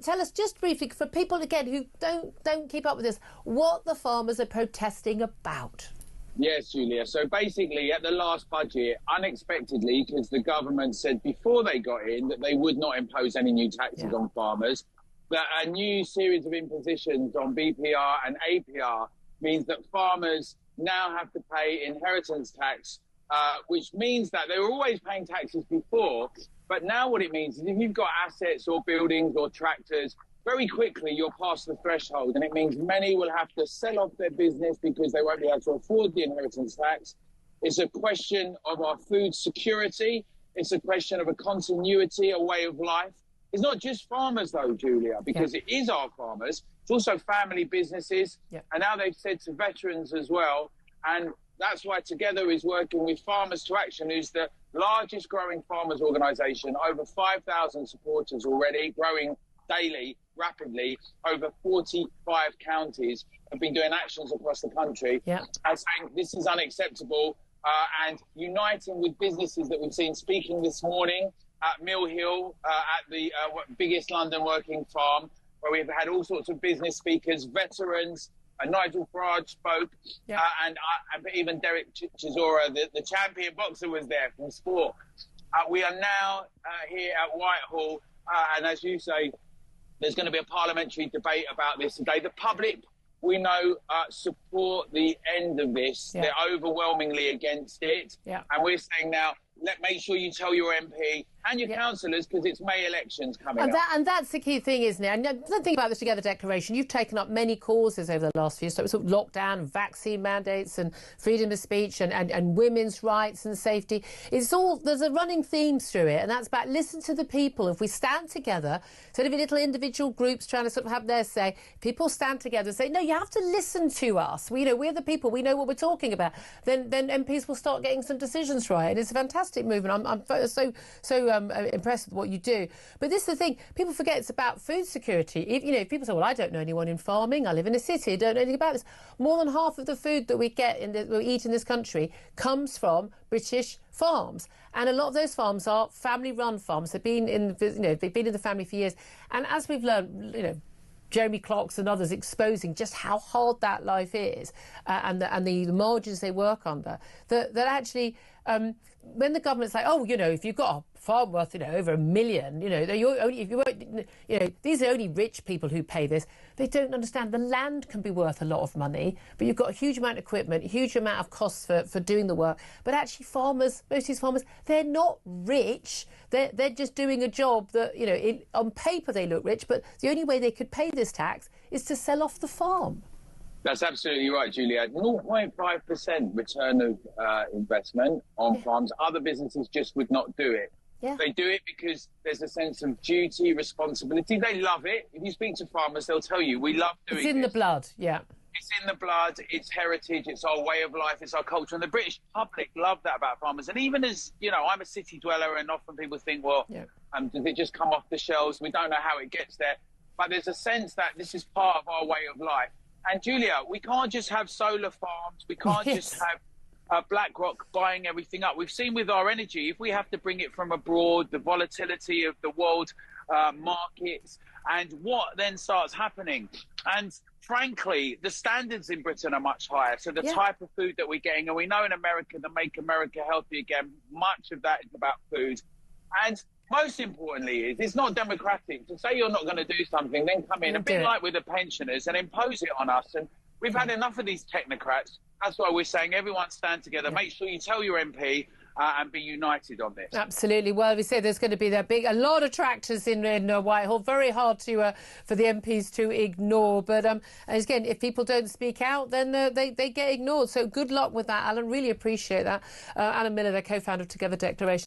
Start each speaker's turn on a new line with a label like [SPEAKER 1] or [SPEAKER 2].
[SPEAKER 1] tell us just briefly, for people again who don't keep up with this, what the farmers are protesting about.
[SPEAKER 2] Yes, Julia. So basically, at the last budget, unexpectedly, because the government said before they got in that they would not impose any new taxes on farmers, that a new series of impositions on BPR and APR means that farmers now have to pay inheritance tax, which means that they were always paying taxes before. But now what it means is if you've got assets or buildings or tractors, very quickly you're past the threshold, and it means many will have to sell off their business because they won't be able to afford the inheritance tax. It's a question of our food security. It's a question of a continuity, a way of life. It's not just farmers, though, Julia, because it is our farmers. It's also family businesses. And now they've said to veterans as well. And that's why Together is working with Farmers to Action, who's the largest growing farmers organisation, over 5,000 supporters already, growing daily, rapidly. Over 45 counties have been doing actions across the country and saying this is unacceptable, and uniting with businesses that we've seen speaking this morning at Mill Hill, at the biggest London working farm, where we've had all sorts of business speakers, veterans. Nigel Farage spoke, and even Derek Chisora, the champion boxer, was there from sport. We are now here at Whitehall, and as you say, there's going to be a parliamentary debate about this today. The public, we know, support the end of this. They're overwhelmingly against it. And we're saying now, make sure you tell your MP and your councillors, because it's May elections coming up.
[SPEAKER 1] And that's the key thing, isn't it? And the thing about the Together Declaration, you've taken up many causes over the last few years. So it's sort of lockdown, vaccine mandates and freedom of speech and women's rights and safety. It's all, there's a running theme through it, and that's about listen to the people. If we stand together, instead of little individual groups trying to sort of have their say, people stand together and say, no, you have to listen to us. We're the people. We know what we're talking about. Then MPs will start getting some decisions right. And it's a fantastic movement. I'm so impressed with what you do. But this is the thing, people forget it's about food security. If people say, well, I don't know anyone in farming, I live in a city, I don't know anything about this. More than half of the food that we eat in this country comes from British farms, and a lot of those farms are family-run farms. They've been in the family for years, and as we've learned, Jeremy Clarkson and others exposing just how hard that life is, and the margins they work under. That actually, when the government's like, oh, if you've got a farm worth, over $1 million, these are only rich people who pay this. They don't understand the land can be worth a lot of money, but you've got a huge amount of equipment, a huge amount of costs for doing the work. But actually, farmers, most of these farmers, they're not rich. They're just doing a job that, on paper they look rich, but the only way they could pay this tax is to sell off the farm.
[SPEAKER 2] That's absolutely right, Julia. 0.5% return of investment on farms. Other businesses just would not do it. They do it because there's a sense of duty, responsibility. They love it. If you speak to farmers, they'll tell you, we love doing it.
[SPEAKER 1] It's in the blood,
[SPEAKER 2] It's in the blood, it's heritage, it's our way of life, it's our culture. And the British public love that about farmers. And even as, I'm a city dweller, and often people think, well, does it just come off the shelves? We don't know how it gets there. But there's a sense that this is part of our way of life. And Julia, we can't just have solar farms. We can't just have Blackrock buying everything up. We've seen with our energy, if we have to bring it from abroad, the volatility of the world markets, and what then starts happening. And frankly, the standards in Britain are much higher. So the type of food that we're getting, and we know in America, the Make America Healthy Again, much of that is about food. And most importantly, it's not democratic to say you're not going to do something, then come in, a bit like with the pensioners, and impose it on us. And we've had enough of these technocrats. That's why we're saying everyone stand together. Make sure you tell your MP and be united on this.
[SPEAKER 1] Absolutely. Well, we say there's going to be a lot of tractors in Whitehall. Very hard for the MPs to ignore. But again, if people don't speak out, then they get ignored. So good luck with that, Alan. Really appreciate that. Alan Miller, the co-founder of Together Declaration.